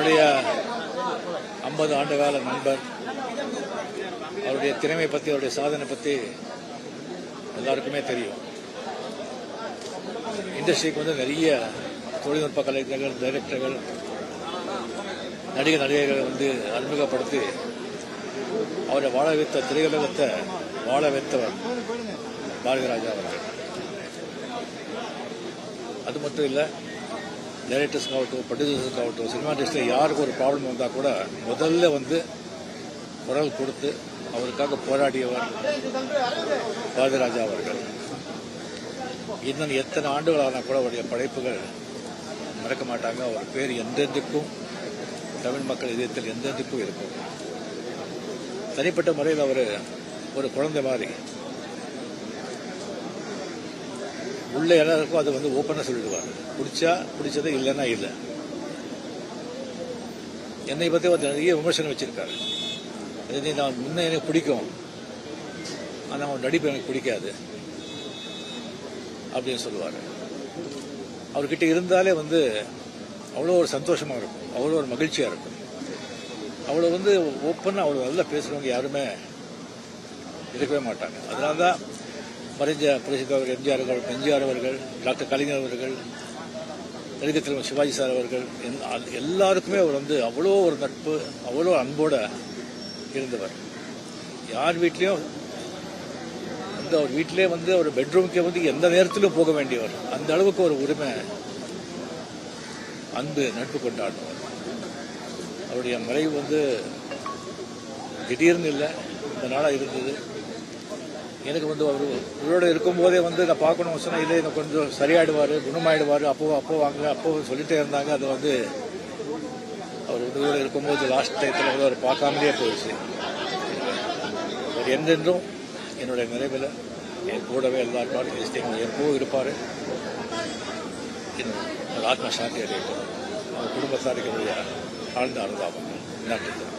என்னுடைய 50 ஆண்டுகால நண்பர். அவருடைய திறமை பற்றி, அவருடைய சாதனை பற்றி எல்லாருக்குமே தெரியும். இண்டஸ்ட்ரிக்கு நிறைய தொழில்நுட்ப கலைஞர்கள், டைரக்டர்கள், நடிகைகளை அறிமுகப்படுத்தி அவரை வாழ வைத்த திரையுலகத்தை வாழ வைத்தவர் பாரதிராஜா அவர்கள். அது மட்டும் இல்லை, டைரக்டர்ஸ்க்காகட்டும், ப்ரொடியூசர்ஸ்க்காகட்டும், சினிமா இண்டஸ்ட்ரியில் யாருக்கு ஒரு ப்ராப்ளம் வந்தால் கூட முதல்ல குரல் கொடுத்து அவருக்காக போராடியவர் பாரதிராஜா அவர்கள். இன்னும் எத்தனை ஆண்டுகள் ஆனால் கூட அவருடைய படைப்புகள் மறக்க மாட்டாங்க. அவர் பேர் எந்தெந்துக்கும் தமிழ் மக்கள் இதயத்தில் எந்தெந்துக்கும் இருக்கும். தனிப்பட்ட முறையில் அவர் ஒரு குழந்தை மாதிரி உள்ள எல்லாருக்கும் அது ஓப்பனாக சொல்லிடுவார். பிடிச்சது, இல்லைன்னா இல்லை. என்னை பற்றி நிறைய விமர்சனம் வச்சிருக்காரு. நான் முன்ன எனக்கு பிடிக்கும், ஆனால் அவன் நடிப்பு எனக்கு பிடிக்காது அப்படின்னு சொல்லுவார். அவர்கிட்ட இருந்தாலே அவ்வளோ ஒரு சந்தோஷமாக இருக்கும், அவ்வளோ ஒரு மகிழ்ச்சியாக இருக்கும். அவ்வளோ ஓப்பனாக அவ்வளோ நல்லா பேசுகிறவங்க யாருமே இருக்கவே மாட்டாங்க. அதனால தான் மறைஞ்ச புரட்சித் எம்ஜிஆர் அவர்கள், டாக்டர் கலைஞர் அவர்கள், நடிகர் தலைவர் சிவாஜி சார் அவர்கள் எல்லாருக்குமே அவர் அவ்வளோ ஒரு நட்பு, அவ்வளோ அன்போட இருந்தவர். யார் வீட்லேயும் அவர் வீட்டிலே ஒரு பெட்ரூமுக்கே எந்த நேரத்திலும் போக வேண்டியவர். அந்த அளவுக்கு ஒரு உரிமை, அன்பு, நட்பு கொண்டாடுவார். அவருடைய மறைவு திடீர்னு இல்லை, இந்த நாளாக இருந்தது. எனக்கு அவர் உயிரோடு இருக்கும்போதே நான் பார்க்கணும் சொன்னால், இல்லை எனக்கு கொஞ்சம் சரியாயிடுவார், குணமாயிடுவார், அப்போ வாங்க, அப்போ சொல்லிட்டே இருந்தாங்க. அது அவர் உயிரோடு இருக்கும்போது லாஸ்ட் டயத்தில் அவர் பார்க்காமலே போயிடுச்சு. அவர் என்றென்றும் என்னுடைய நிறைவில் என் கூடவே எல்லாரும் எப்பவும் இருப்பார். ஆத்ம சாந்தி அடையட்டும். அவர் குடும்பத்தாருக்கு ஆழ்ந்த அனுதாபம். நன்றி.